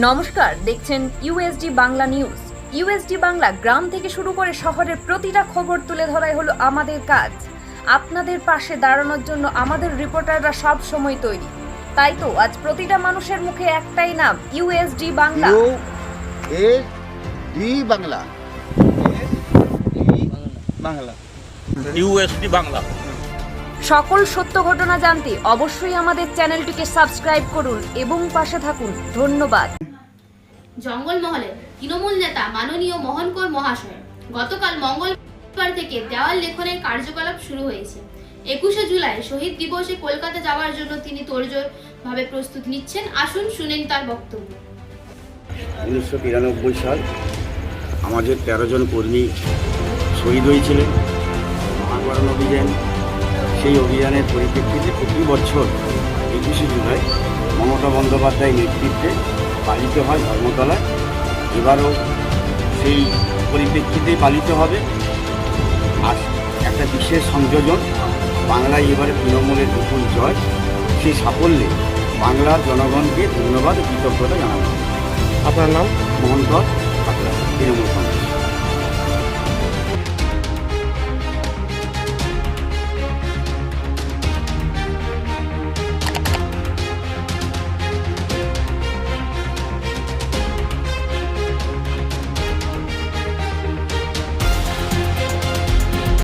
নমস্কার, দেখছেন USD Bangla news. USD Bangla গ্রাম থেকে শুরু করে শহরের প্রতিটা খবর তুলে ধরাই হলো আমাদের কাজ। আপনাদের পাশে দাঁড়ানোর জন্য আমাদের রিপোর্টাররা সব সময় তৈরি। তাই তো আজ প্রতিটা মানুষের মুখে একটাই নাম, USD Bangla. USD Bangla, Bangla, USD Bangla. সকল সত্য ঘটনা জানতে অবশ্যই আমাদের চ্যানেলটিকে সাবস্ক্রাইব করুন এবং পাশে থাকুন। ধন্যবাদ। জঙ্গলমহলে তৃণমূল নেতা মাননীয় মোহনকর মহাশয় গতকাল মঙ্গলবার থেকে দেওয়াল লেখনের কার্যকলাপ শুরু হয়েছে। 21শে জুলাই শহীদ দিবসে কলকাতা যাওয়ার জন্য তিনি তোড়জোড় ভাবে প্রস্তুতি নিচ্ছেন। আসুন শুনেন তার বক্তব্য। 1993 সাল আমাদের 13 জন কর্মী শহীদ হয়েছিলেন মহাকরণ অভিযান। সেই অভিযানের পরিপ্রেক্ষিতে প্রতি বছর 21শে জুলাই মমতা বন্দ্যোপাধ্যায়ের নেতৃত্বে পালিত হয় ধর্মতলায়। এবারও সেই পরিপ্রেক্ষিতেই পালিত হবে। আর একটা বিশেষ সংযোজন, বাংলায় এবারে তৃণমূলের নতুন জয়। সেই সাফল্যে বাংলার জনগণকে ধন্যবাদ ও কৃতজ্ঞতা জানাবো। আপনার নাম? মোহনকর।